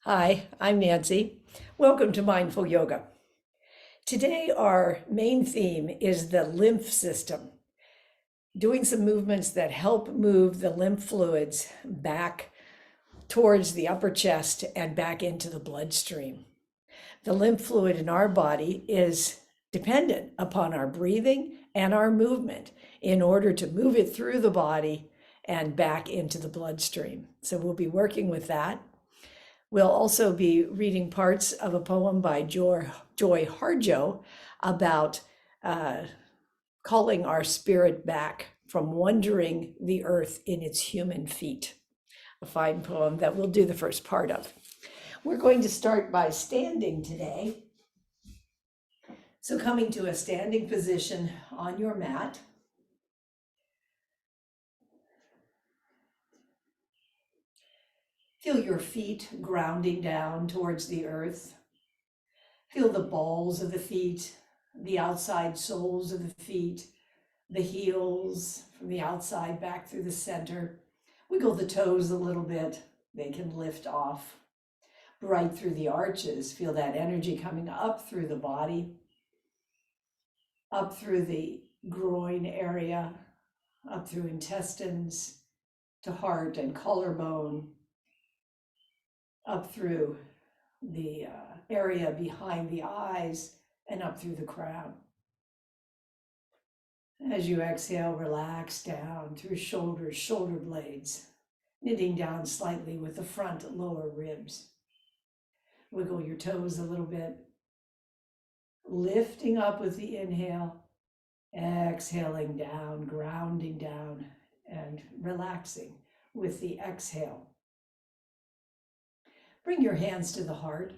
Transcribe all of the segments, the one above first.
Hi, I'm Nancy. Welcome to Mindful Yoga. Today, our main theme is the lymph system, doing some movements that help move the lymph fluids back towards the upper chest and back into the bloodstream. The lymph fluid in our body is dependent upon our breathing and our movement in order to move it through the body and back into the bloodstream. So we'll be working with that. We'll also be reading parts of a poem by Joy Harjo about calling our spirit back from wandering the earth in its human feet. A fine poem that we'll do the first part of. We're going to start by standing today. So coming to a standing position on your mat. Feel your feet grounding down towards the earth. Feel the balls of the feet, the outside soles of the feet, the heels from the outside back through the center. Wiggle the toes a little bit. They can lift off. Right through the arches. Feel that energy coming up through the body, up through the groin area, up through intestines, to heart and collarbone, up through the area behind the eyes, and up through the crown. As you exhale, relax down through shoulders, shoulder blades, knitting down slightly with the front lower ribs. Wiggle your toes a little bit, lifting up with the inhale, exhaling down, grounding down, and relaxing with the exhale. Bring your hands to the heart.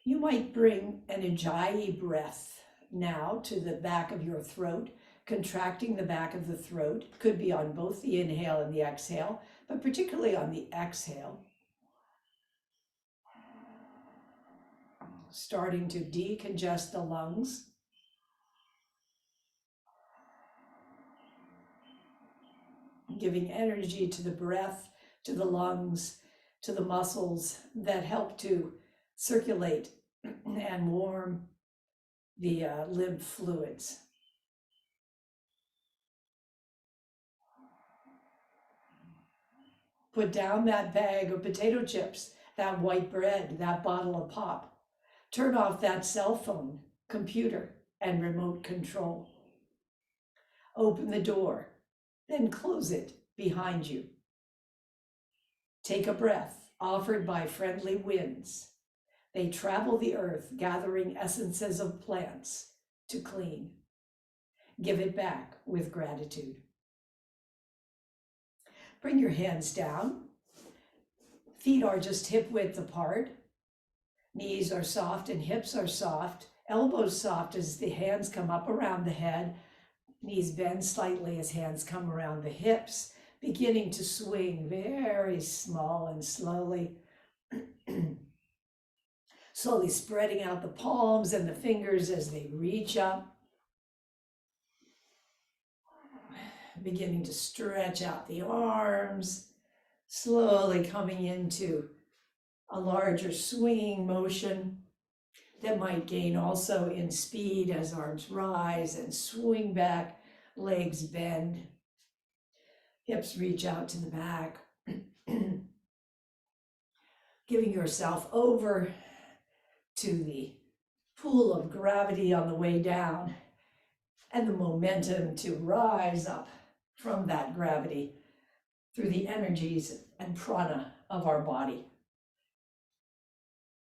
You might bring an Ujjayi breath now to the back of your throat, contracting the back of the throat. Could be on both the inhale and the exhale, but particularly on the exhale. Starting to decongest the lungs. Giving energy to the breath, to the lungs, to the muscles that help to circulate and warm the lymph fluids. Put down that bag of potato chips, that white bread, that bottle of pop. Turn off that cell phone, computer, and remote control. Open the door, then close it behind you. Take a breath offered by friendly winds. They travel the earth, gathering essences of plants to clean. Give it back with gratitude. Bring your hands down. Feet are just hip width apart. Knees are soft and hips are soft. Elbows soft as the hands come up around the head. Knees bend slightly as hands come around the hips, beginning to swing very small and slowly. Slowly spreading out the palms and the fingers as they reach up. Beginning to stretch out the arms, slowly coming into a larger swinging motion that might gain also in speed as arms rise and swing back, legs bend, hips reach out to the back. Giving yourself over to the pool of gravity on the way down and the momentum to rise up from that gravity through the energies and prana of our body.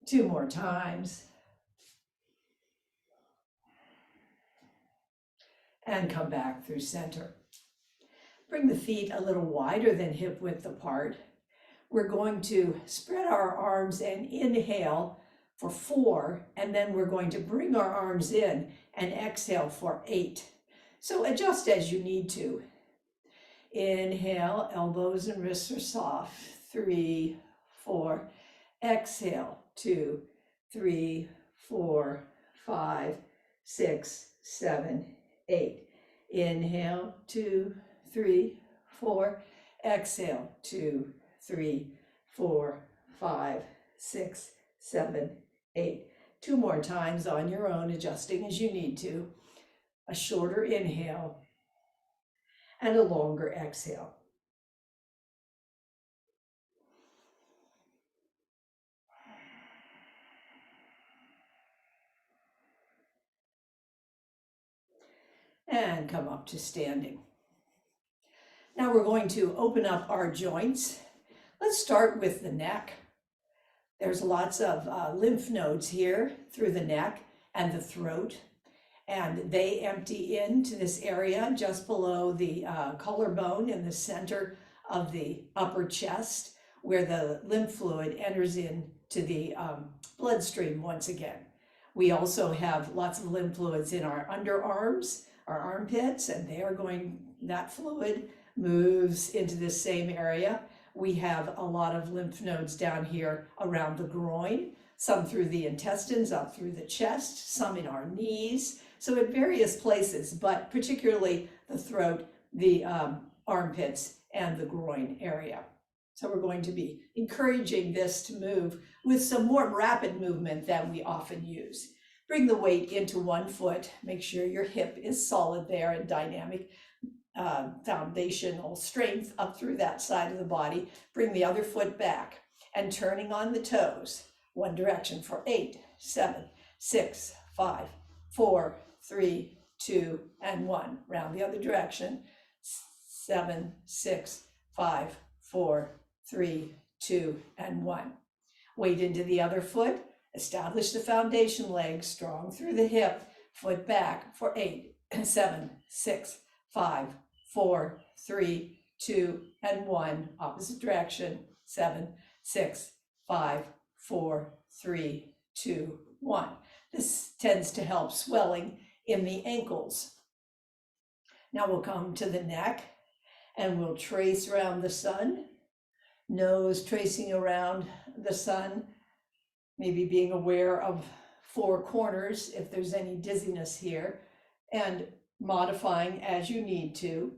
2 more times. And come back through center. Bring the feet a little wider than hip width apart. We're going to spread our arms and inhale for 4, and then we're going to bring our arms in and exhale for 8. So adjust as you need to. Inhale, elbows and wrists are soft. 3, 4. Exhale, 2, 3, 4, 5, 6, 7, 8. Inhale, 2, 3, 4. Exhale, 2, 3, 4, 5, 6, 7, 8. 2 more times on your own, adjusting as you need to. A shorter inhale and a longer exhale. And come up to standing. Now we're going to open up our joints. Let's start with the neck. There's lots of lymph nodes here through the neck and the throat, and they empty into this area just below the collarbone in the center of the upper chest, where the lymph fluid enters into the bloodstream once again. We also have lots of lymph fluids in our underarms, our armpits, and that fluid moves into this same area. We have a lot of lymph nodes down here around the groin, some through the intestines, up through the chest, some in our knees. So at various places, but particularly the throat, the armpits, and the groin area. So we're going to be encouraging this to move with some more rapid movement than we often use. Bring the weight into one foot. Make sure your hip is solid there and dynamic. Foundational strength up through that side of the body. Bring the other foot back and turning on the toes. One direction for 8, 7, 6, 5, 4, 3, 2, and 1. Round the other direction. 7, 6, 5, 4, 3, 2, and 1. Weight into the other foot. Establish the foundation leg strong through the hip. Foot back for 8, 7, 6, 5, 4, 3, 2, and 1. Opposite direction. 7, 6, 5, 4, 3, 2, 1. This tends to help swelling in the ankles. Now we'll come to the neck and we'll trace around the sun. Nose tracing around the sun, maybe being aware of 4 corners if there's any dizziness here, and modifying as you need to.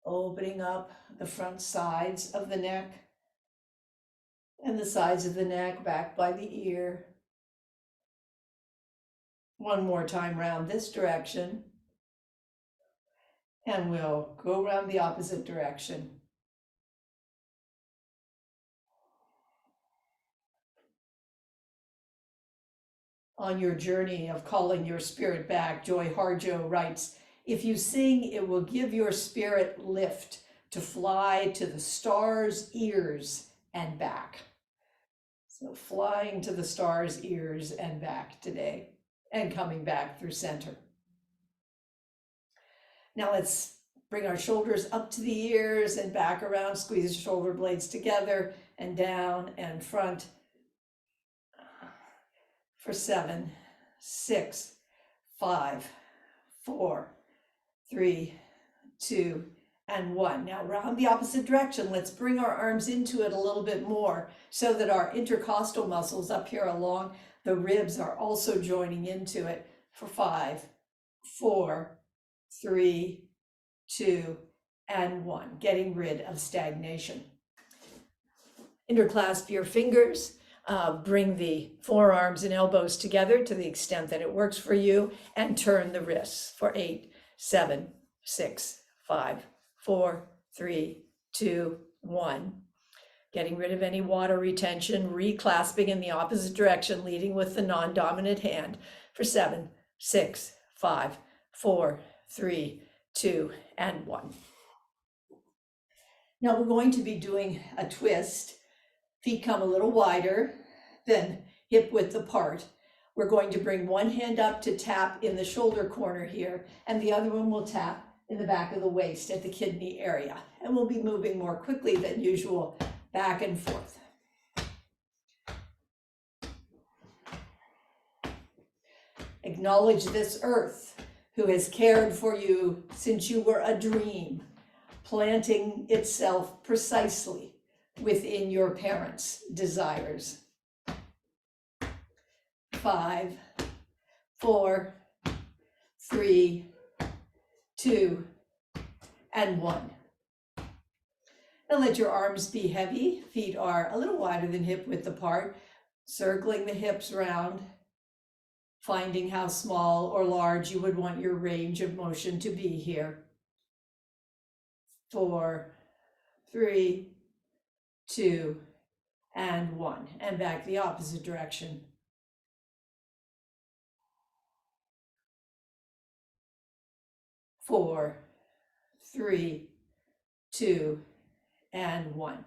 Opening up the front sides of the neck and the sides of the neck back by the ear. One more time round this direction, and we'll go around the opposite direction. On your journey of calling your spirit back, Joy Harjo writes, "If you sing, it will give your spirit lift to fly to the stars' ears and back." So flying to the stars' ears and back today, and coming back through center. Now let's bring our shoulders up to the ears and back around, squeeze the shoulder blades together and down and front. For 7, 6, 5, 4, 3, 2, and 1. Now round the opposite direction. Let's bring our arms into it a little bit more so that our intercostal muscles up here along the ribs are also joining into it. For 5, 4, 3, 2, and 1. Getting rid of stagnation. Interclasp your fingers. Bring the forearms and elbows together to the extent that it works for you, and turn the wrists for 8, 7, 6, 5, 4, 3, 2, 1. Getting rid of any water retention, reclasping in the opposite direction, leading with the non-dominant hand for 7, 6, 5, 4, 3, 2, and 1. Now we're going to be doing a twist. Feet come a little wider, then hip width apart. We're going to bring one hand up to tap in the shoulder corner here, and the other one will tap in the back of the waist at the kidney area. And we'll be moving more quickly than usual, back and forth. Acknowledge this earth who has cared for you since you were a dream, planting itself precisely within your parents' desires. 5, 4, 3, 2, and 1. And let your arms be heavy. Feet are a little wider than hip width apart, circling the hips round, finding how small or large you would want your range of motion to be here. 4, 3, 2, and 1. And back the opposite direction. 4, 3, 2, and 1.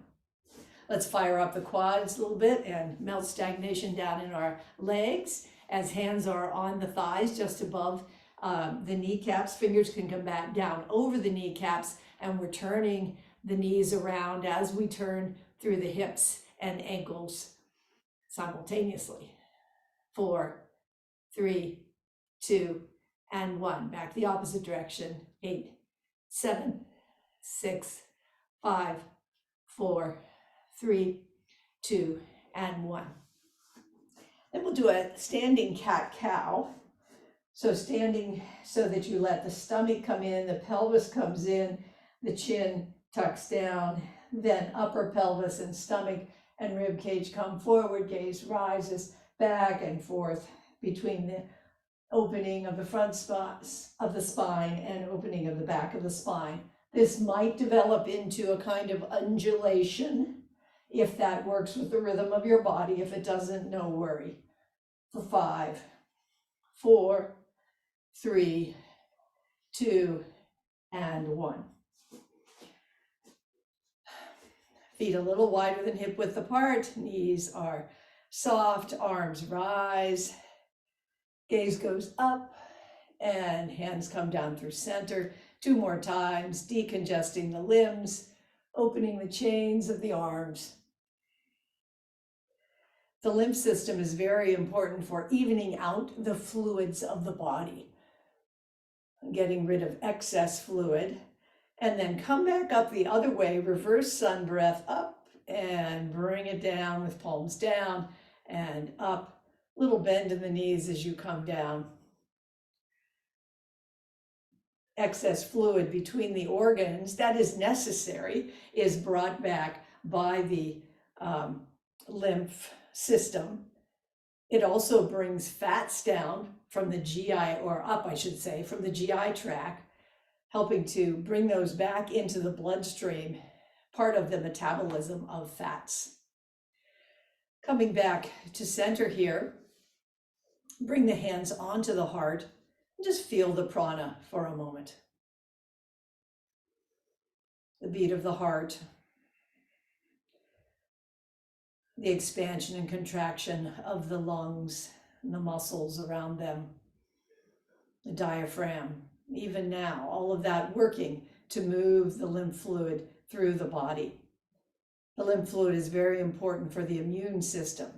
Let's fire up the quads a little bit and melt stagnation down in our legs as hands are on the thighs just above the kneecaps. Fingers can come back down over the kneecaps, and we're turning the knees around as we turn through the hips and ankles simultaneously. 4, 3, 2, and 1. Back the opposite direction. 8, 7, 6, 5, 4, 3, 2, and 1. Then we'll do a standing cat-cow. So standing so that you let the stomach come in, the pelvis comes in, the chin tucks down, then upper pelvis and stomach and rib cage come forward, gaze rises back and forth between the opening of the front spots of the spine and opening of the back of the spine. This might develop into a kind of undulation if that works with the rhythm of your body. If it doesn't, no worry. For 5, 4, 3, 2, and 1. Feet a little wider than hip width apart, knees are soft, arms rise, gaze goes up, and hands come down through center. 2 more times, decongesting the limbs, opening the chains of the arms. The lymph system is very important for evening out the fluids of the body, getting rid of excess fluid, and then come back up the other way, reverse sun breath up and bring it down with palms down and up, little bend in the knees as you come down. Excess fluid between the organs that is necessary is brought back by the lymph system. It also brings fats down from the GI, or up I should say, from the GI tract, helping to bring those back into the bloodstream, part of the metabolism of fats. Coming back to center here, bring the hands onto the heart and just feel the prana for a moment. The beat of the heart, the expansion and contraction of the lungs and the muscles around them, the diaphragm, even now, all of that working to move the lymph fluid through the body. The lymph fluid is very important for the immune system.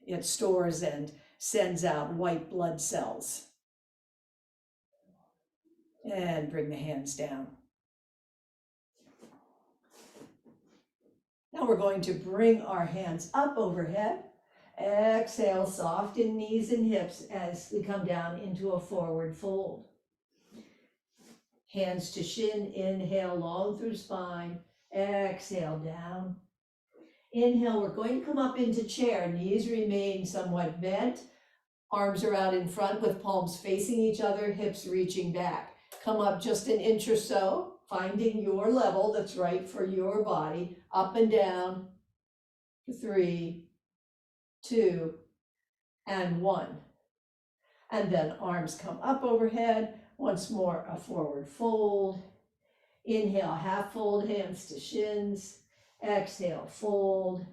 It stores and sends out white blood cells. And bring the hands down. Now we're going to bring our hands up overhead. Exhale, soften knees and hips as we come down into a forward fold. Hands to shin, inhale long through spine, exhale down. Inhale, we're going to come up into chair, knees remain somewhat bent, arms are out in front with palms facing each other, hips reaching back. Come up just an inch or so, finding your level that's right for your body, up and down, 3, 2, and 1. And then arms come up overhead. Once more, a forward fold. Inhale, half fold, hands to shins. Exhale, fold.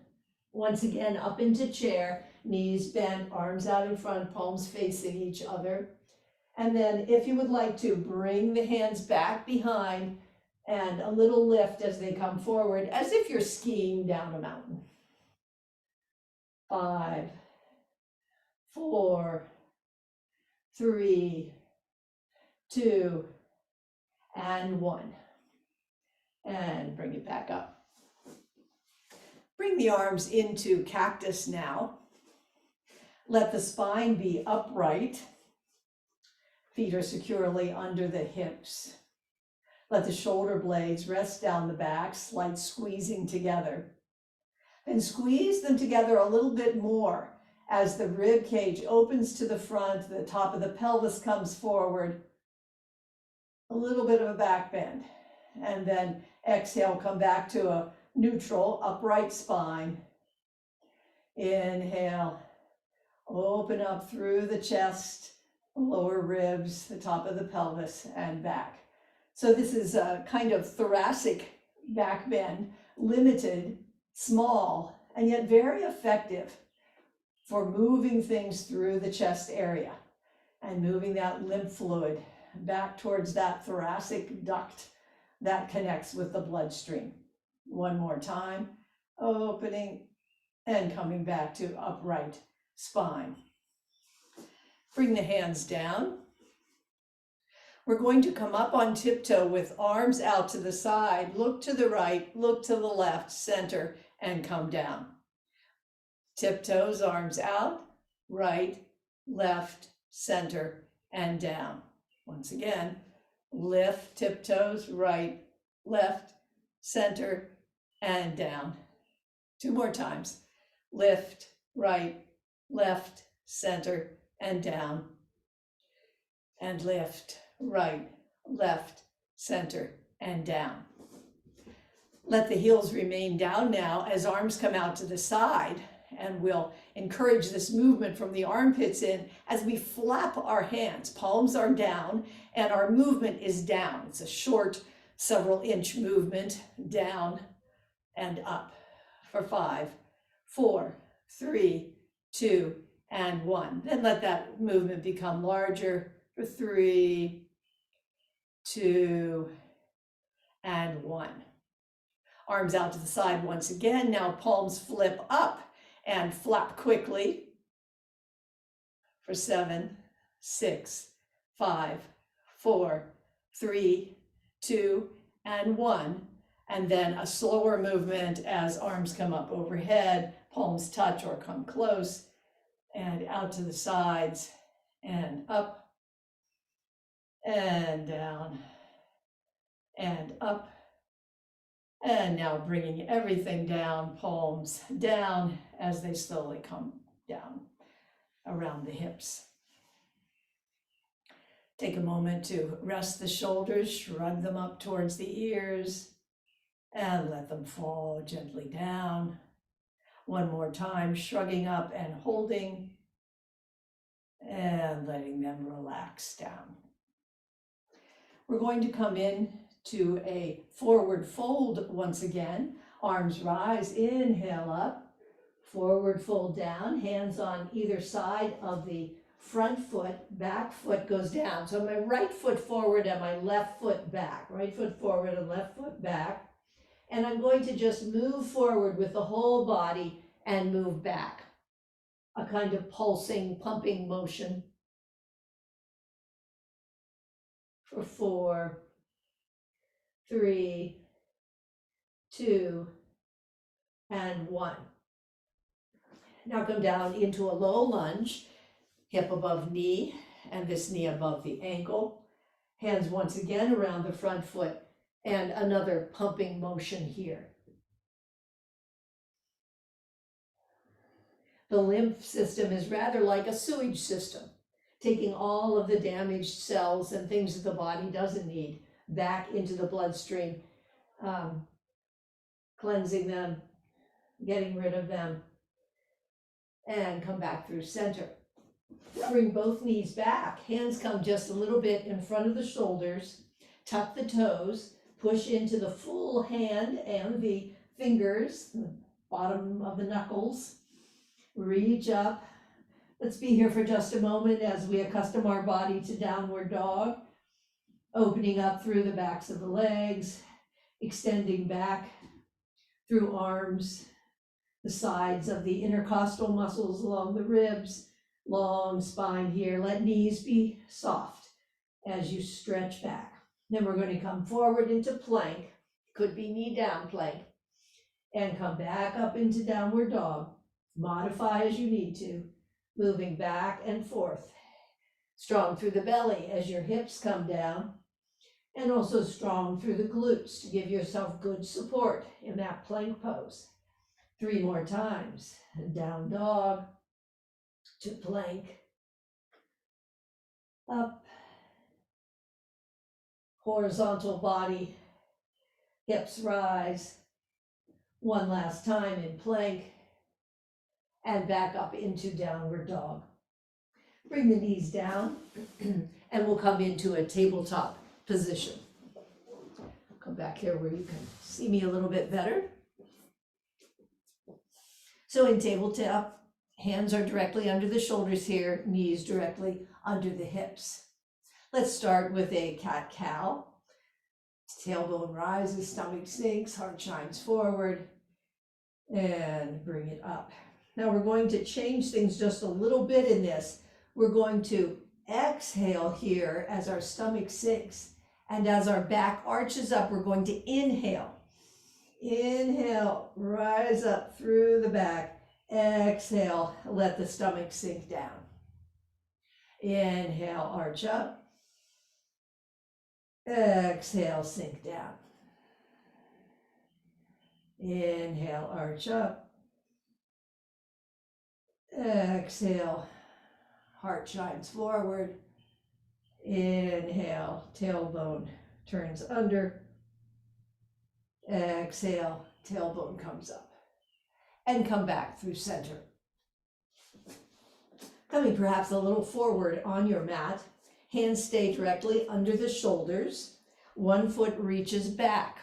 Once again, up into chair, knees bent, arms out in front, palms facing each other. And then if you would like to, bring the hands back behind and a little lift as they come forward, as if you're skiing down a mountain. 5, 4, 3, 2, and 1. And bring it back up. Bring the arms into cactus now. Let the spine be upright. Feet are securely under the hips. Let the shoulder blades rest down the back, slight squeezing together. Then squeeze them together a little bit more as the rib cage opens to the front, the top of the pelvis comes forward, a little bit of a back bend. And then exhale, come back to a neutral, upright spine. Inhale, open up through the chest, lower ribs, the top of the pelvis, and back. So this is a kind of thoracic back bend, limited, small, and yet very effective for moving things through the chest area and moving that lymph fluid back towards that thoracic duct that connects with the bloodstream. One more time, opening and coming back to upright spine. Bring the hands down. We're going to come up on tiptoe with arms out to the side, look to the right, look to the left, center, and come down. Tiptoes, arms out, right, left, center, and down. Once again, lift, tiptoes, right, left, center, and down. Two more times. Lift, right, left, center, and down. And lift, right, left, center, and down. Let the heels remain down now as arms come out to the side, and we'll encourage this movement from the armpits in as we flap our hands. Palms are down and our movement is down. It's a short, several inch movement down and up for 5, 4, 3, 2, and 1. Then let that movement become larger for 3, 2, and 1. Arms out to the side once again. Now palms flip up and flap quickly for 7, 6, 5, 4, 3, 2, and 1. And then a slower movement as arms come up overhead, palms touch or come close, and out to the sides, and up, and down, and up. And now bringing everything down, palms down as they slowly come down around the hips. Take a moment to rest the shoulders, shrug them up towards the ears, and let them fall gently down. One more time, shrugging up and holding, and letting them relax down. We're going to come in to a forward fold once again. Arms rise, inhale up, forward fold down, hands on either side of the front foot, back foot goes down. So my right foot forward and my left foot back, right foot forward and left foot back. And I'm going to just move forward with the whole body and move back. A kind of pulsing, pumping motion for 4, 3, 2, and 1. Now come down into a low lunge, hip above knee, and this knee above the ankle. Hands once again around the front foot, and another pumping motion here. The lymph system is rather like a sewage system, taking all of the damaged cells and things that the body doesn't need back into the bloodstream, cleansing them, getting rid of them, and come back through center. Bring both knees back. Hands come just a little bit in front of the shoulders. Tuck the toes. Push into the full hand and the fingers, the bottom of the knuckles. Reach up. Let's be here for just a moment as we accustom our body to downward dog. Opening up through the backs of the legs, extending back through arms, the sides of the intercostal muscles along the ribs, long spine here. Let knees be soft as you stretch back. Then we're going to come forward into plank, could be knee down plank, and come back up into downward dog. Modify as you need to, moving back and forth. Strong through the belly as your hips come down. And also strong through the glutes to give yourself good support in that plank pose. 3 more times. Down dog to plank. Up. Horizontal body. Hips rise. 1 last time in plank. And back up into downward dog. Bring the knees down and we'll come into a tabletop position. Come back here where you can see me a little bit better. So in tabletop, hands are directly under the shoulders here, knees directly under the hips. Let's start with a cat-cow. Tailbone rises, stomach sinks, heart shines forward, and bring it up. Now we're going to change things just a little bit in this. We're going to exhale here as our stomach sinks, and as our back arches up, we're going to inhale. Inhale, rise up through the back. Exhale, let the stomach sink down. Inhale, arch up. Exhale, sink down. Inhale, arch up. Exhale, heart shines forward. Inhale, tailbone turns under. Exhale, tailbone comes up. And come back through center. Coming perhaps a little forward on your mat. Hands stay directly under the shoulders. 1 foot reaches back.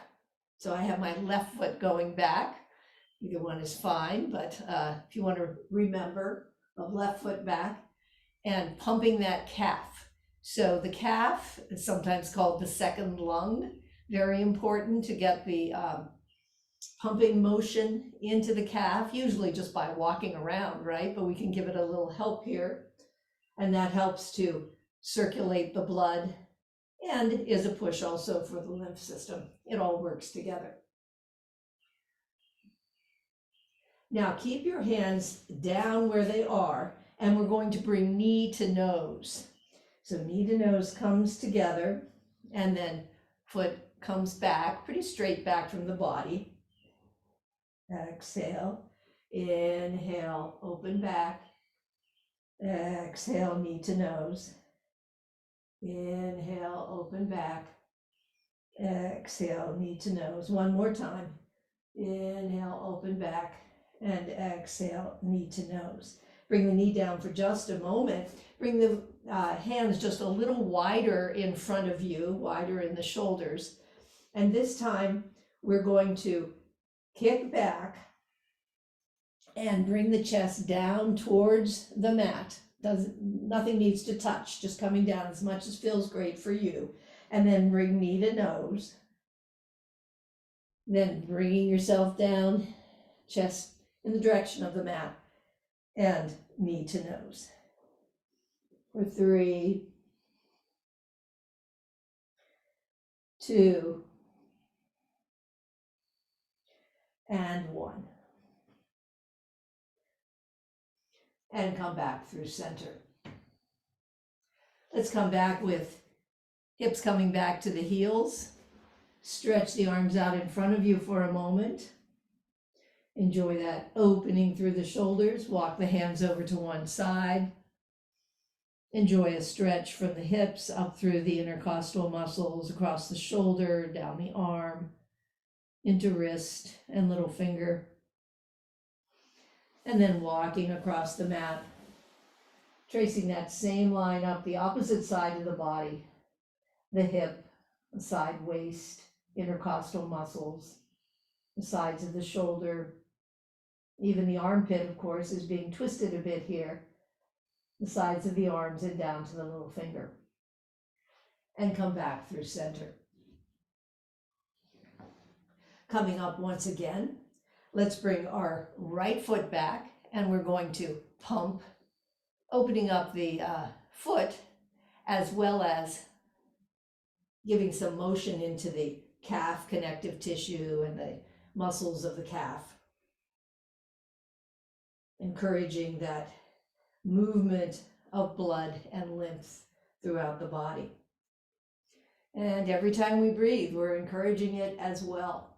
So I have my left foot going back. Either one is fine, but if you want to remember, the left foot back and pumping that calf. So the calf is sometimes called the second lung. Very important to get the pumping motion into the calf, usually just by walking around, right? But we can give it a little help here. And that helps to circulate the blood and is a push also for the lymph system. It all works together. Now keep your hands down where they are, and we're going to bring knee to nose. So knee to nose comes together, and then foot comes back, pretty straight back from the body. Exhale, inhale, open back. Exhale, knee to nose. Inhale, open back. Exhale, knee to nose. 1 more time. Inhale, open back. And exhale, knee to nose. Bring the knee down for just a moment. Bring the hands just a little wider in front of you, wider in the shoulders. And this time we're going to kick back and bring the chest down towards the mat. Nothing needs to touch, just coming down as much as feels great for you. And then bring knee to nose. Then bringing yourself down, chest in the direction of the mat, and knee to nose. For 3, 2, and 1. And come back through center. Let's come back with hips coming back to the heels. Stretch the arms out in front of you for a moment. Enjoy that opening through the shoulders. Walk the hands over to one side. Enjoy a stretch from the hips up through the intercostal muscles, across the shoulder, down the arm, into wrist and little finger. And then walking across the mat, tracing that same line up the opposite side of the body, the hip, the side waist, intercostal muscles, the sides of the shoulder. Even the armpit, of course, is being twisted a bit here. The sides of the arms and down to the little finger. And come back through center. Coming up once again, let's bring our right foot back, and we're going to pump, opening up the foot, as well as giving some motion into the calf connective tissue and the muscles of the calf. Encouraging that movement of blood and lymph throughout the body. And every time we breathe, we're encouraging it as well.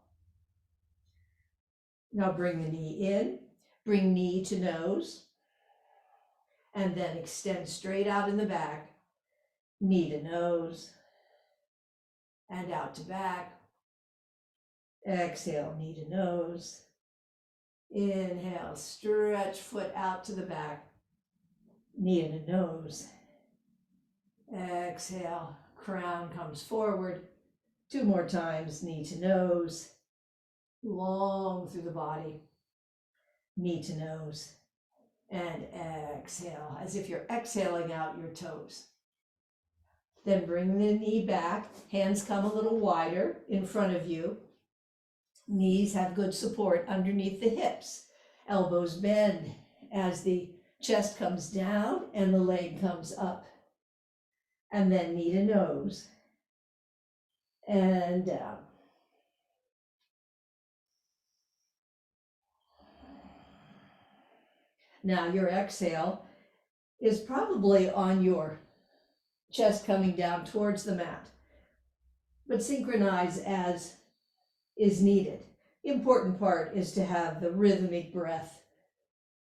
Now bring the knee in, bring knee to nose, and then extend straight out in the back, knee to nose, and out to back. Exhale, knee to nose. Inhale, stretch foot out to the back, knee to nose. Exhale, crown comes forward. 2 more times, knee to nose, long through the body, knee to nose, and exhale, as if you're exhaling out your toes. Then bring the knee back, hands come a little wider in front of you. Knees have good support underneath the hips. Elbows bend as the chest comes down and the leg comes up. And then knee to nose and down. Now your exhale is probably on your chest coming down towards the mat, but synchronize as is needed. The important part is to have the rhythmic breath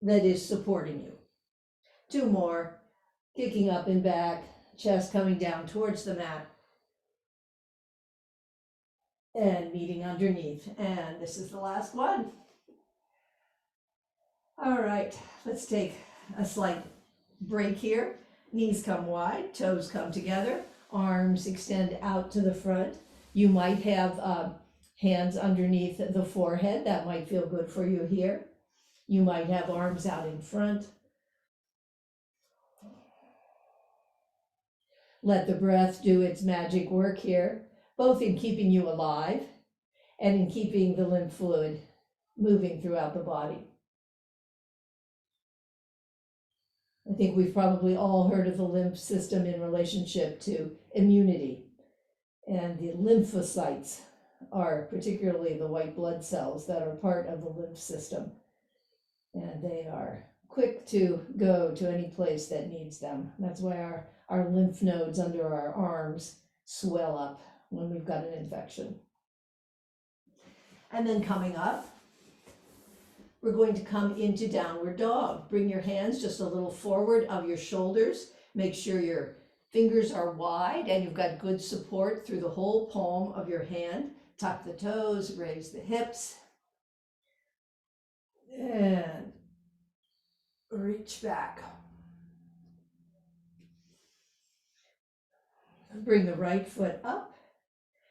that is supporting you. 2 more, kicking up and back, chest coming down towards the mat, and meeting underneath. And this is the last one. All right, let's take a slight break here. Knees come wide, toes come together, arms extend out to the front. You might have hands underneath the forehead. That might feel good for you here. You might have arms out in front. Let the breath do its magic work here, both in keeping you alive and in keeping the lymph fluid moving throughout the body. I think we've probably all heard of the lymph system in relationship to immunity. And the lymphocytes are particularly the white blood cells that are part of the lymph system. And they are quick to go to any place that needs them. That's why our lymph nodes under our arms swell up when we've got an infection. And then coming up, we're going to come into downward dog. Bring your hands just a little forward of your shoulders. Make sure your fingers are wide and you've got good support through the whole palm of your hand. Tuck the toes, raise the hips, and reach back. Bring the right foot up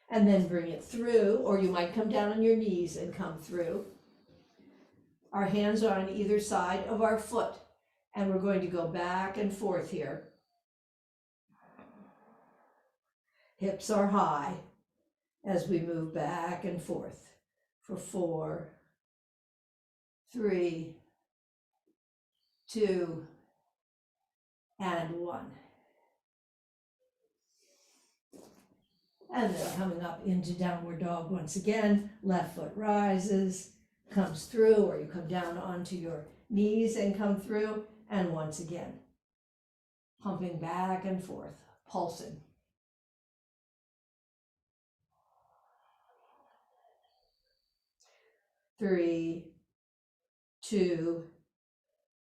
and then bring it through, or you might come down on your knees and come through. Our hands are on either side of our foot, and we're going to go back and forth here. Hips are high as we move back and forth for 4, 3, 2, and 1. And then coming up into downward dog once again, left foot rises, comes through, or you come down onto your knees and come through, and once again, pumping back and forth, pulsing. Three, 2,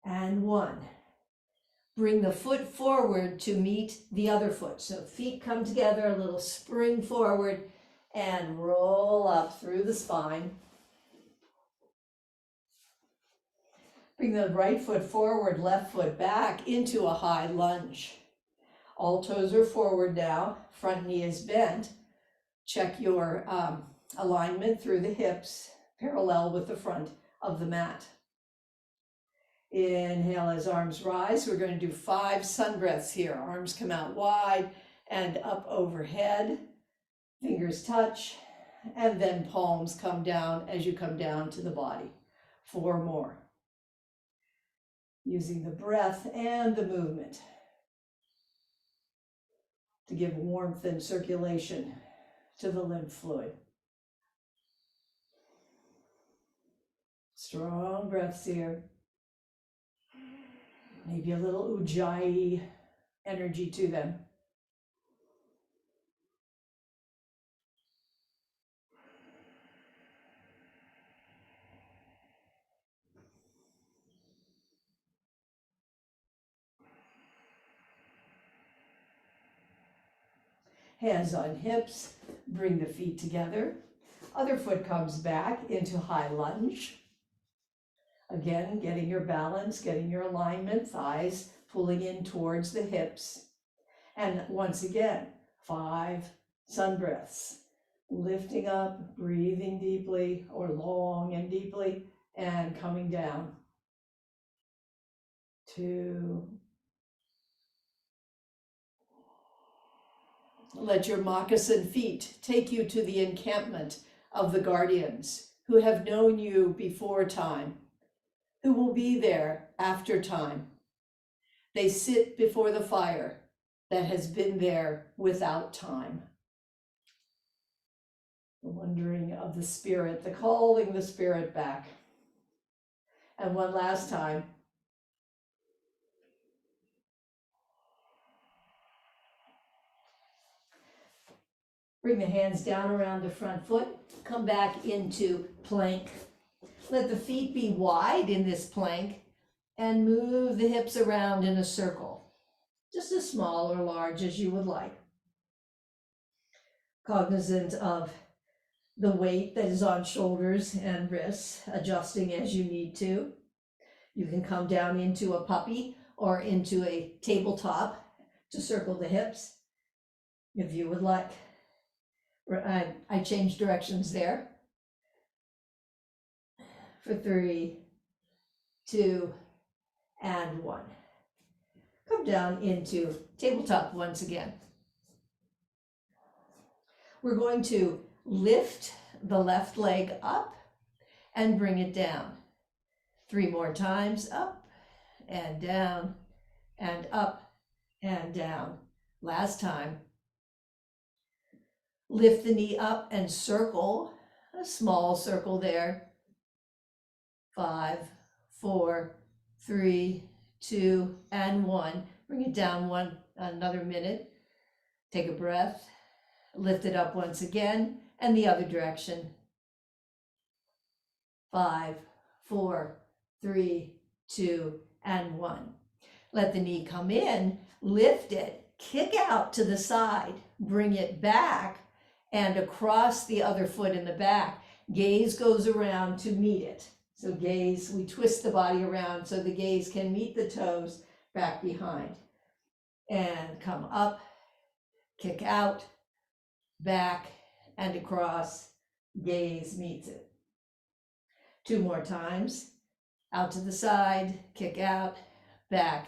and 1. Bring the foot forward to meet the other foot. So feet come together, a little spring forward, and roll up through the spine. Bring the right foot forward, left foot back into a high lunge. All toes are forward now, front knee is bent. Check your alignment through the hips, parallel with the front of the mat. Inhale as arms rise. We're going to do 5 sun breaths here. Arms come out wide and up overhead. Fingers touch, and then palms come down as you come down to the body. 4 more. Using the breath and the movement to give warmth and circulation to the lymph fluid. Strong breaths here. Maybe a little ujjayi energy to them. Hands on hips, bring the feet together. Other foot comes back into high lunge. Again, getting your balance, getting your alignment, thighs pulling in towards the hips. And once again, 5 sun breaths. Lifting up, breathing deeply or long and deeply, and coming down. 2. Let your moccasin feet take you to the encampment of the guardians who have known you before time, who will be there after time. They sit before the fire that has been there without time. The wandering of the spirit, the calling the spirit back. And one last time. Bring the hands down around the front foot. Come back into plank. Let the feet be wide in this plank and move the hips around in a circle, just as small or large as you would like. Cognizant of the weight that is on shoulders and wrists, adjusting as you need to. You can come down into a puppy or into a tabletop to circle the hips if you would like. I changed directions there. For 3, 2, and 1. Come down into tabletop once again. We're going to lift the left leg up and bring it down. 3 more times, up and down and up and down. Last time. Lift the knee up and circle, a small circle there. 5, 4, 3, 2, and 1. Bring it down another minute. Take a breath. Lift it up once again, and the other direction. 5, 4, 3, 2, and 1. Let the knee come in, lift it, kick out to the side, bring it back, and across the other foot in the back. Gaze goes around to meet it. So gaze, we twist the body around so the gaze can meet the toes back behind. And come up, kick out, back, and across. Gaze meets it. 2 more times. Out to the side, kick out, back,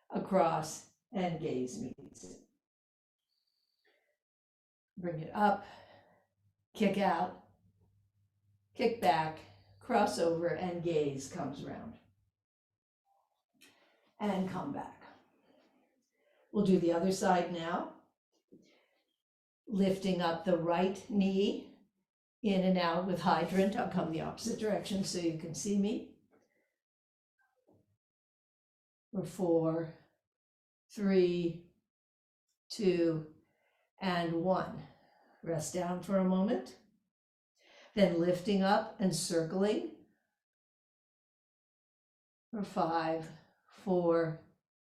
across, and gaze meets it. Bring it up, kick out, kick back, cross over, and gaze comes round. And come back. We'll do the other side now. Lifting up the right knee, in and out with hydrant. I'll come the opposite direction so you can see me. For 4, 3, 2, and 1. Rest down for a moment. Then lifting up and circling. For 5, 4,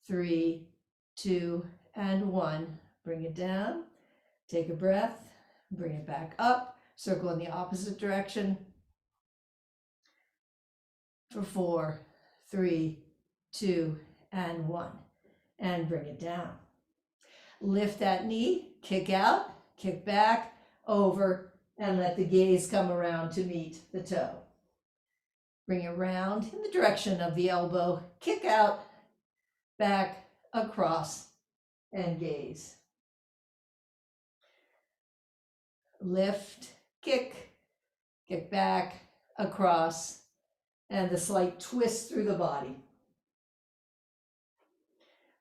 3, 2, and 1. Bring it down. Take a breath. Bring it back up. Circle in the opposite direction. For 4, 3, 2, and 1. And bring it down. Lift that knee, kick out, kick back, over, and let the gaze come around to meet the toe. Bring it round in the direction of the elbow, kick out, back, across, and gaze. Lift, kick back, across, and the slight twist through the body.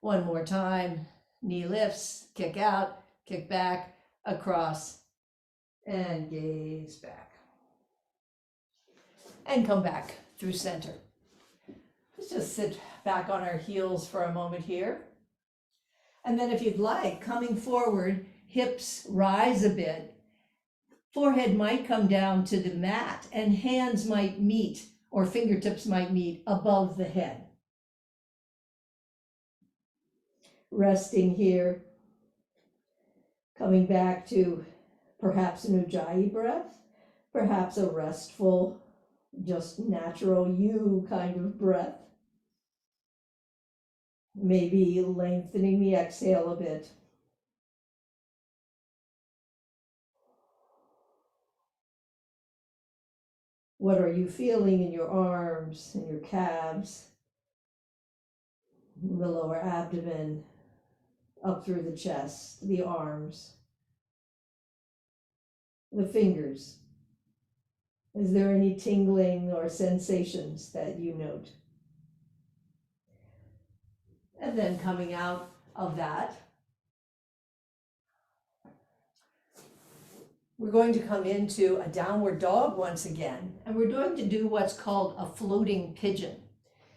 1 more time. Knee lifts, kick out, kick back, across, and gaze back. And come back through center. Let's just sit back on our heels for a moment here. And then if you'd like, coming forward, hips rise a bit. Forehead might come down to the mat and hands might meet, or fingertips might meet above the head. Resting here. Coming back to perhaps an Ujjayi breath, perhaps a restful, just natural you kind of breath. Maybe lengthening the exhale a bit. What are you feeling in your arms and your calves, the lower abdomen, up through the chest, the arms, the fingers? Is there any tingling or sensations that you note? And then coming out of that, we're going to come into a downward dog once again, and we're going to do what's called a floating pigeon.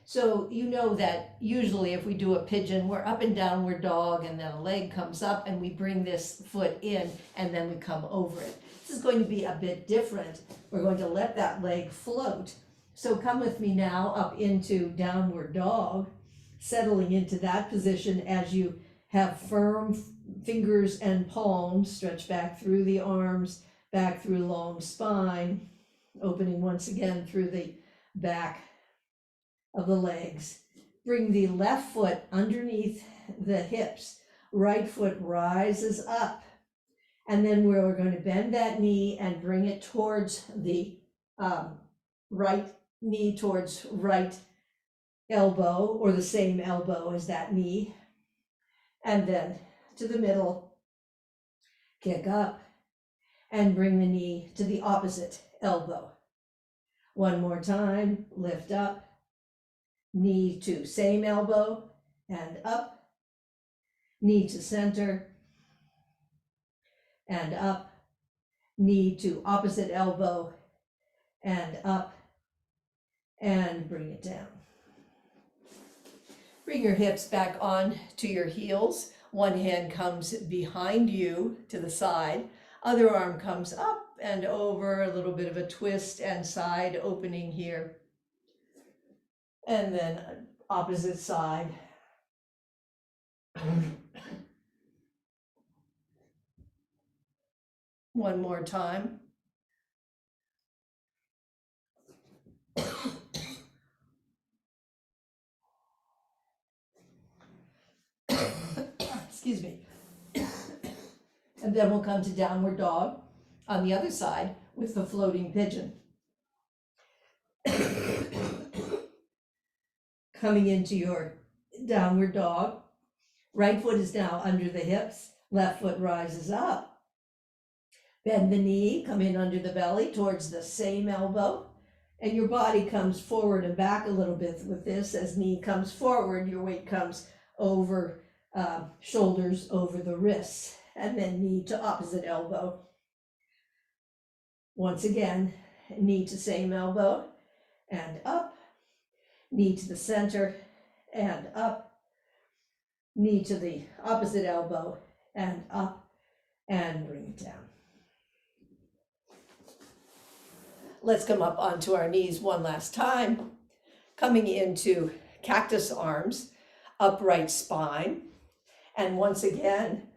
So you know that usually if we do a pigeon, we're up and downward dog, and then a leg comes up and we bring this foot in and then we come over it. This is going to be a bit different. We're going to let that leg float. So come with me now up into downward dog, settling into that position as you have firm fingers and palms, stretch back through the arms, back through long spine, opening once again through the back of the legs. Bring the left foot underneath the hips. Right foot rises up. And then we're going to bend that knee and bring it towards the right knee, towards right elbow, or the same elbow as that knee. And then to the middle, kick up, and bring the knee to the opposite elbow. One more time, lift up, knee to same elbow, and up, knee to center, and up, knee to opposite elbow, and up, and bring it down. Bring your hips back on to your heels. One hand comes behind you to the side. Other arm comes up and over, a little bit of a twist and side opening here. And then opposite side. One more time. Excuse me. And then we'll come to downward dog on the other side with the floating pigeon. Coming into your downward dog, right foot is now under the hips, left foot rises up. Bend the knee, come in under the belly towards the same elbow, and your body comes forward and back a little bit with this. As knee comes forward, your weight comes over, shoulders over the wrists, and then knee to opposite elbow. Once again, knee to same elbow, and up, knee to the center, and up, knee to the opposite elbow, and up, and bring it down. Let's come up onto our knees one last time, coming into cactus arms, upright spine, and once again,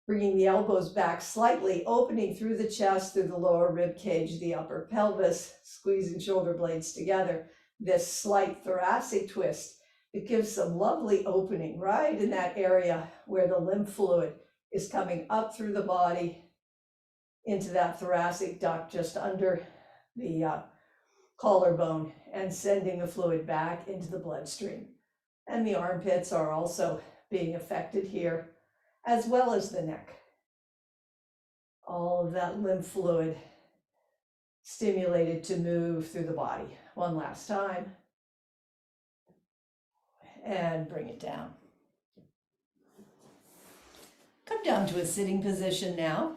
bringing the elbows back slightly, opening through the chest, through the lower rib cage, the upper pelvis, squeezing shoulder blades together. This slight thoracic twist, it gives some lovely opening right in that area where the lymph fluid is coming up through the body into that thoracic duct just under the collarbone and sending the fluid back into the bloodstream. And the armpits are also being affected here, as well as the neck. All of that lymph fluid stimulated to move through the body. One last time. And bring it down. Come down to a sitting position now.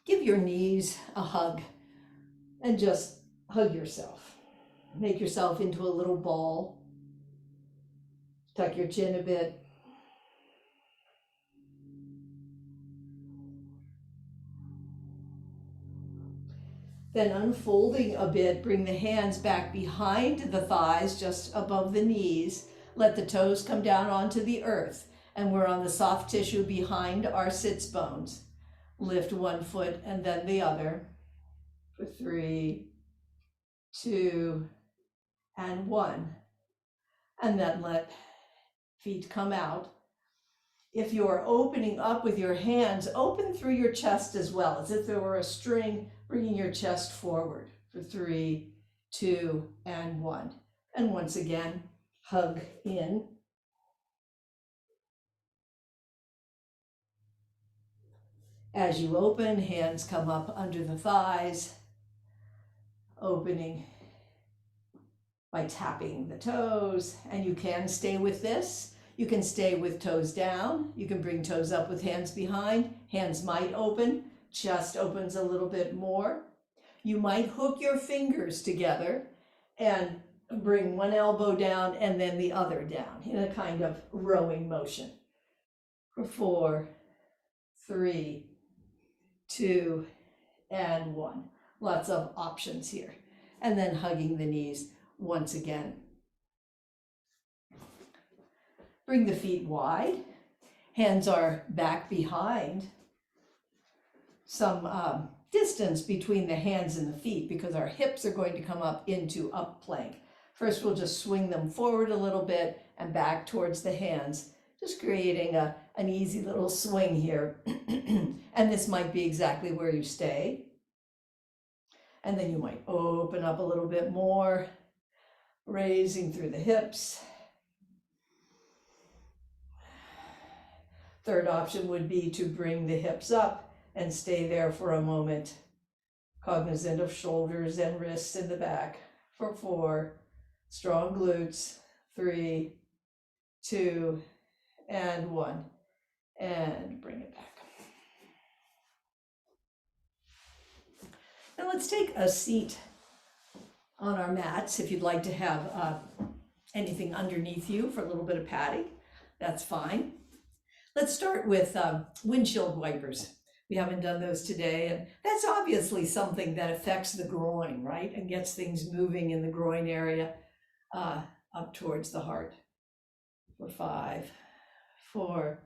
Give your knees a hug and just hug yourself. Make yourself into a little ball. Tuck your chin a bit. Then unfolding a bit, bring the hands back behind the thighs, just above the knees. Let the toes come down onto the earth. And we're on the soft tissue behind our sits bones. Lift one foot and then the other for 3, 2, and 1. And then let feet come out. If you're opening up with your hands, open through your chest as well, as if there were a string, bringing your chest forward for 3, 2, and 1. And once again, hug in. As you open, hands come up under the thighs, opening by tapping the toes. And you can stay with this. You can stay with toes down. You can bring toes up with hands behind. Hands might open. Chest opens a little bit more. You might hook your fingers together and bring one elbow down and then the other down in a kind of rowing motion. For 4, 3, 2, and 1. Lots of options here. And then hugging the knees once again. Bring the feet wide. Hands are back behind. Some distance between the hands and the feet because our hips are going to come up into up plank. First, we'll just swing them forward a little bit and back towards the hands, just creating an easy little swing here. And this might be exactly where you stay. And then you might open up a little bit more, raising through the hips. Third option would be to bring the hips up and stay there for a moment, cognizant of shoulders and wrists in the back. For 4, strong glutes, 3, 2, and 1, and bring it back. Now let's take a seat on our mats. If you'd like to have anything underneath you for a little bit of padding, that's fine. Let's start with windshield wipers. We haven't done those today, and that's obviously something that affects the groin, right? And gets things moving in the groin area up towards the heart. For 5, 4,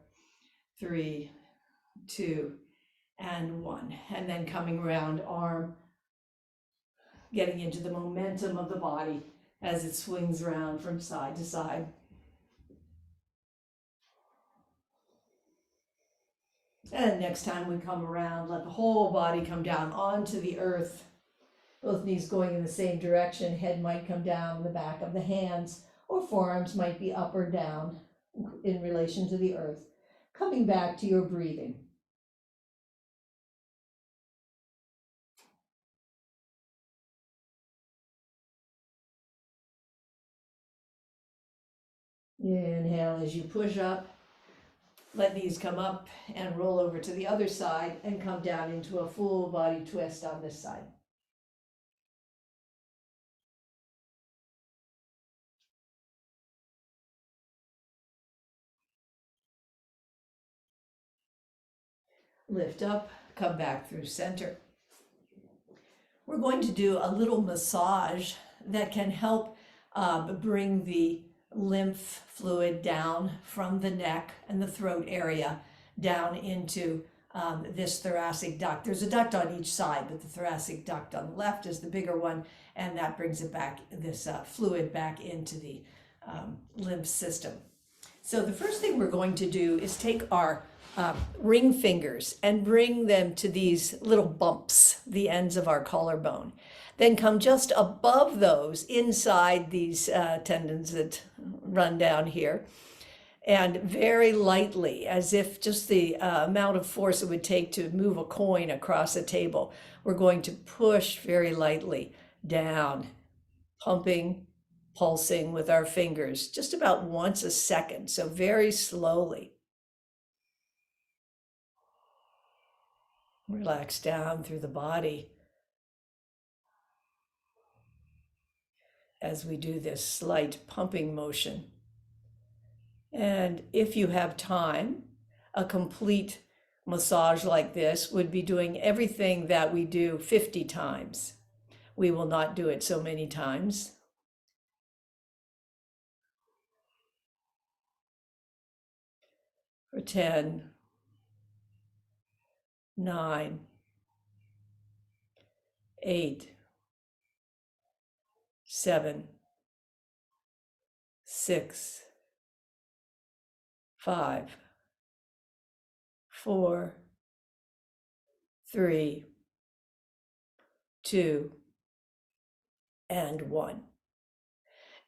3, 2, and 1. And then coming around arm, getting into the momentum of the body as it swings around from side to side. And next time we come around, let the whole body come down onto the earth. Both knees going in the same direction. Head might come down the back of the hands, or forearms might be up or down in relation to the earth. Coming back to your breathing. Inhale as you push up. Let knees come up and roll over to the other side and come down into a full body twist on this side. Lift up, come back through center. We're going to do a little massage that can help bring the lymph fluid down from the neck and the throat area down into this thoracic duct. There's a duct on each side, but the thoracic duct on the left is the bigger one, and that brings it back, this fluid back into the lymph system. So the first thing we're going to do is take our ring fingers and bring them to these little bumps, the ends of our collarbone. Then come just above those, inside these tendons that run down here, and very lightly, as if just the amount of force it would take to move a coin across a table, we're going to push very lightly down, pumping, pulsing with our fingers, just about once a second, so very slowly. Relax down through the body as we do this slight pumping motion. And if you have time, a complete massage like this would be doing everything that we do 50 times. We will not do it so many times. for 10, 9, 8, 7, 6, 5, 4, 3, 2, and 1.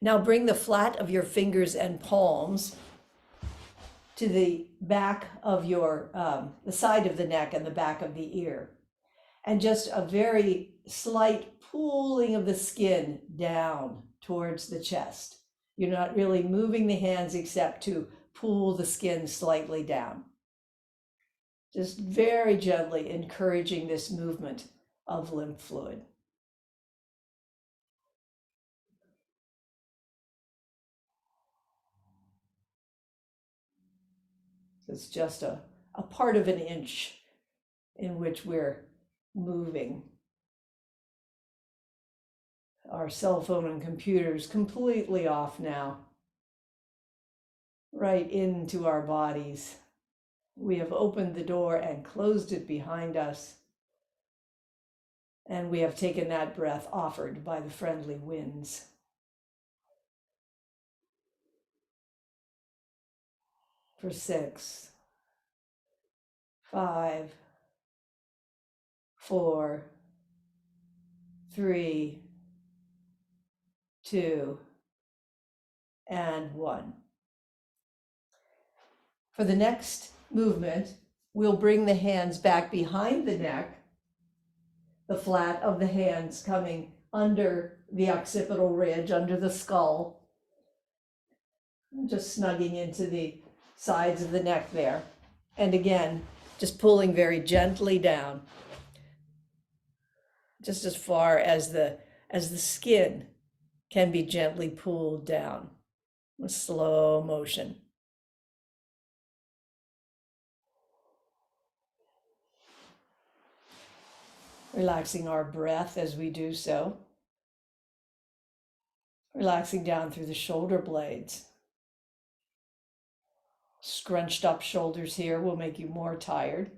Now bring the flat of your fingers and palms to the back of your, the side of the neck and the back of the ear. And just a very slight pulling of the skin down towards the chest. You're not really moving the hands except to pull the skin slightly down. Just very gently encouraging this movement of lymph fluid. It's just a part of an inch in which we're moving our cell phone and computers completely off now, right into our bodies. We have opened the door and closed it behind us, and we have taken that breath offered by the friendly winds. For 6, 5, 4, 3, 2, and 1. For the next movement, we'll bring the hands back behind the neck, the flat of the hands coming under the occipital ridge, under the skull, just snugging into the sides of the neck there. And again, just pulling very gently down, just as far as the skin can be gently pulled down with slow motion. Relaxing our breath as we do so. Relaxing down through the shoulder blades. Scrunched up shoulders here will make you more tired.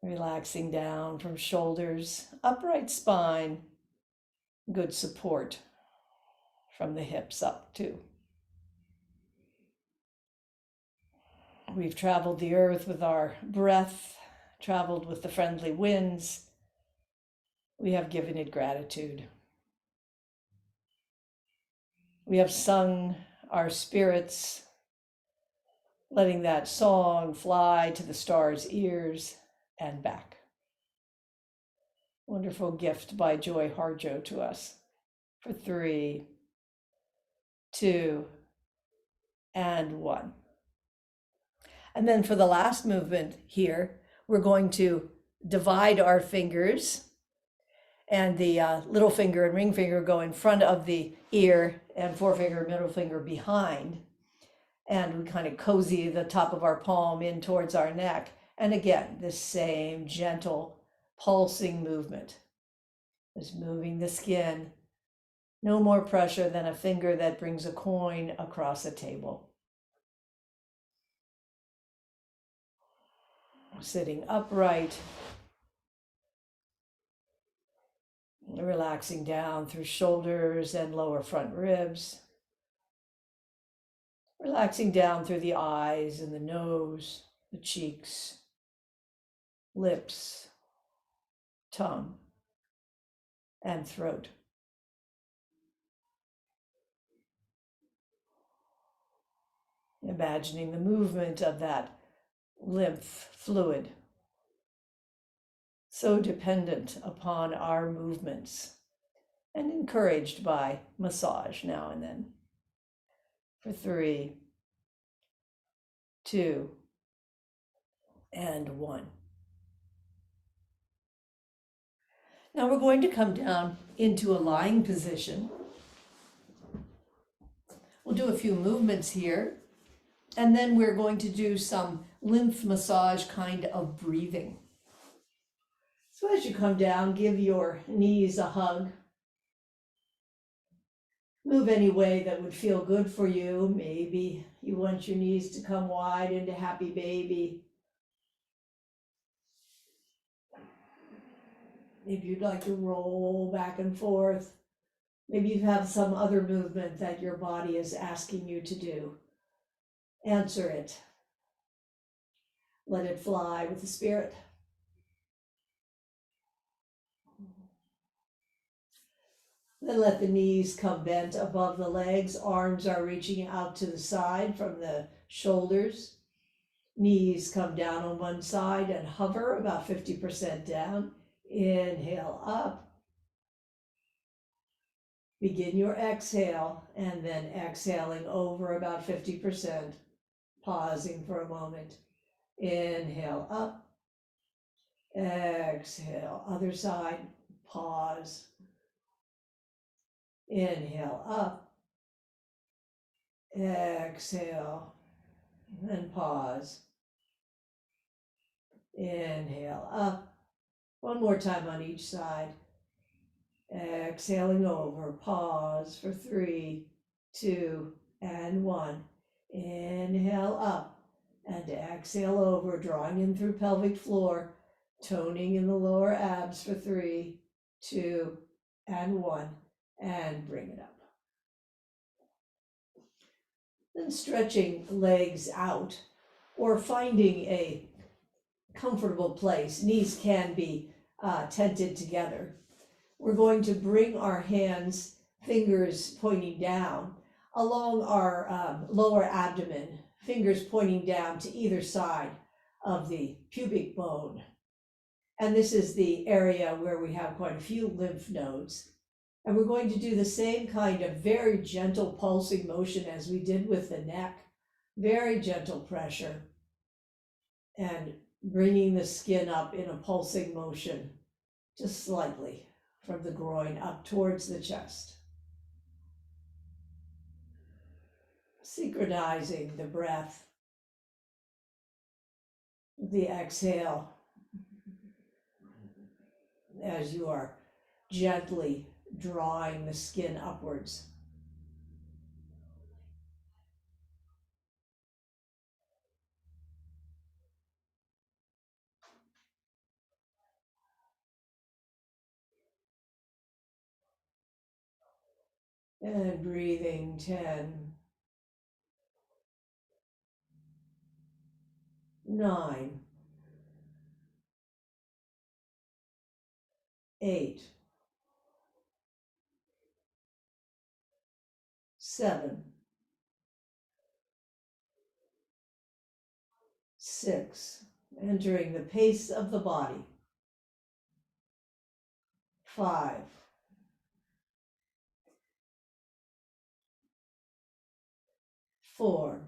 Relaxing down from shoulders, upright spine, good support from the hips up too. We've traveled the earth with our breath, traveled with the friendly winds. We have given it gratitude. We have sung our spirits, letting that song fly to the stars' ears and back. Wonderful gift by Joy Harjo to us. For 3, 2, and 1. And then for the last movement here, we're going to divide our fingers, and the little finger and ring finger go in front of the ear and forefinger, middle finger behind. And we kind of cozy the top of our palm in towards our neck. And again, this same gentle pulsing movement. Just moving the skin. No more pressure than a finger that brings a coin across a table. Sitting upright. Relaxing down through shoulders and lower front ribs. Relaxing down through the eyes and the nose, the cheeks, lips, tongue, and throat. Imagining the movement of that lymph fluid, so dependent upon our movements and encouraged by massage now and then. For 3, 2, and 1. Now we're going to come down into a lying position. We'll do a few movements here, and then we're going to do some lymph massage kind of breathing. So as you come down, give your knees a hug. Move any way that would feel good for you. Maybe you want your knees to come wide into happy baby. Maybe you'd like to roll back and forth. Maybe you have some other movement that your body is asking you to do. Answer it. Let it fly with the spirit. Then let the knees come bent above the legs. Arms are reaching out to the side from the shoulders. Knees come down on one side and hover about 50% down. Inhale up. Begin your exhale and then exhaling over about 50%. Pausing for a moment. Inhale up. Exhale. Other side. Pause. Inhale up. Exhale. And pause. Inhale up. One more time on each side. Exhaling over. Pause for 3, 2, and 1. Inhale up and exhale over, drawing in through pelvic floor, toning in the lower abs for 3, 2, and 1, and bring it up. Then stretching legs out or finding a comfortable place. Knees can be tented together. We're going to bring our hands, fingers pointing down, along our lower abdomen, fingers pointing down to either side of the pubic bone. And this is the area where we have quite a few lymph nodes. And we're going to do the same kind of very gentle pulsing motion as we did with the neck. Very gentle pressure and bringing the skin up in a pulsing motion, just slightly from the groin up towards the chest. Synchronizing the breath, the exhale, as you are gently drawing the skin upwards. And breathing 10, 9, 8, 7, 6, entering the pace of the body. 5, 4,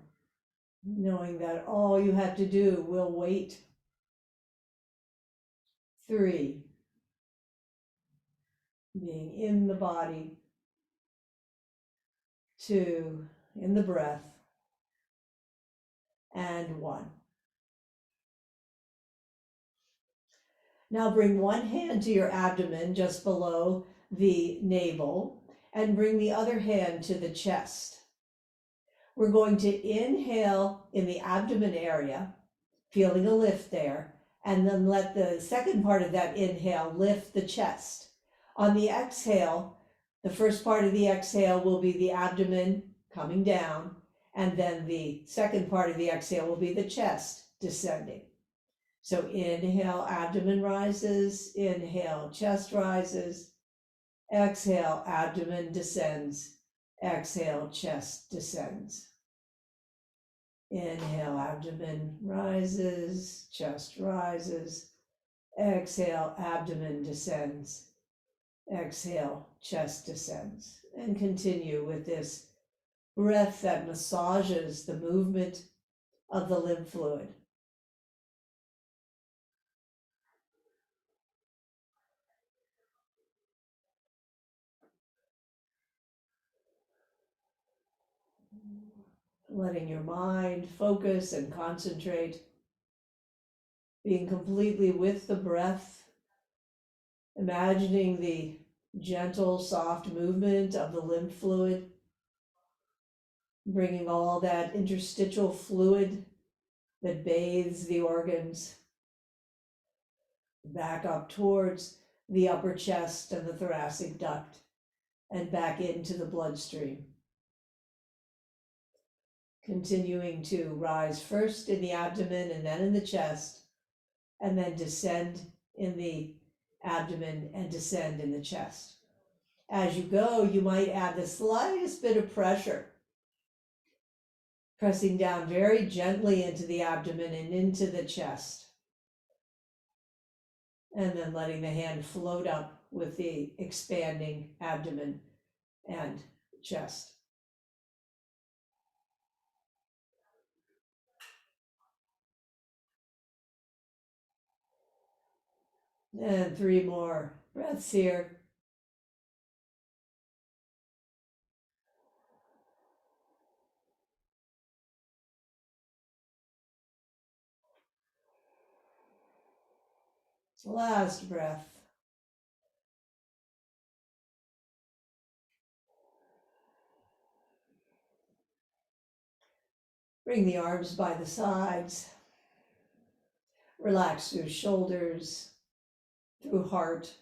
knowing that all you have to do will wait. 3, being in the body. 2, in the breath. And 1. Now bring one hand to your abdomen just below the navel and bring the other hand to the chest. We're going to inhale in the abdomen area, feeling a lift there, and then let the second part of that inhale lift the chest. On the exhale, the first part of the exhale will be the abdomen coming down, and then the second part of the exhale will be the chest descending. So inhale, abdomen rises, inhale, chest rises, exhale, abdomen descends, exhale, chest descends. Inhale, abdomen rises, chest rises, exhale, abdomen descends, exhale, chest descends. And continue with this breath that massages the movement of the lymph fluid. Letting your mind focus and concentrate, being completely with the breath, imagining the Gentle, soft movement of the lymph fluid, bringing all that interstitial fluid that bathes the organs back up towards the upper chest and the thoracic duct and back into the bloodstream. Continuing to rise first in the abdomen and then in the chest, and then descend in the abdomen and descend in the chest. As you go, you might add the slightest bit of pressure, pressing down very gently into the abdomen and into the chest. And then letting the hand float up with the expanding abdomen and chest. And 3 more breaths here. Last breath. Bring the arms by the sides. Relax through shoulders, through heart.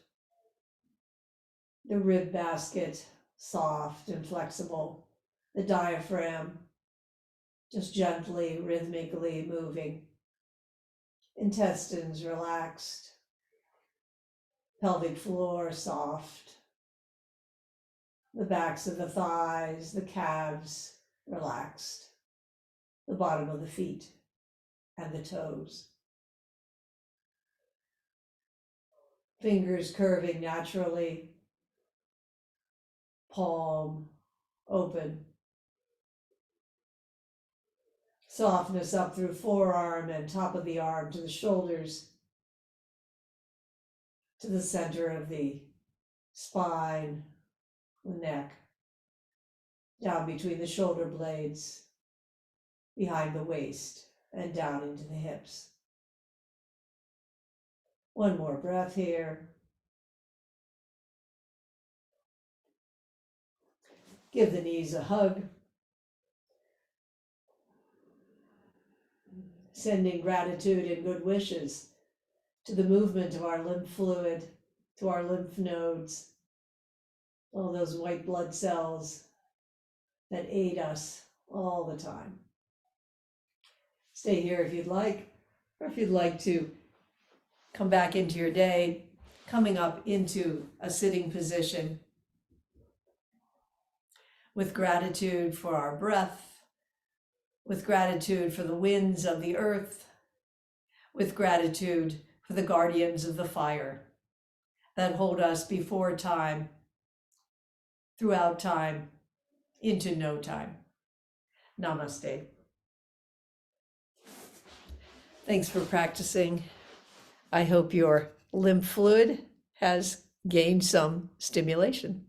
The rib basket, soft and flexible. The diaphragm, just gently, rhythmically moving. Intestines relaxed. Pelvic floor soft. The backs of the thighs, the calves relaxed. The bottom of the feet and the toes. Fingers curving naturally. Palm open. Softness up through forearm and top of the arm to the shoulders, to the center of the spine, the neck, down between the shoulder blades, behind the waist, and down into the hips. One more breath here. Give the knees a hug. Sending gratitude and good wishes to the movement of our lymph fluid, to our lymph nodes, all those white blood cells that aid us all the time. Stay here if you'd like, or if you'd like to come back into your day, coming up into a sitting position with gratitude for our breath, with gratitude for the winds of the earth, with gratitude for the guardians of the fire that hold us before time, throughout time, into no time. Namaste. Thanks for practicing. I hope your lymph fluid has gained some stimulation.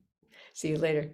See you later.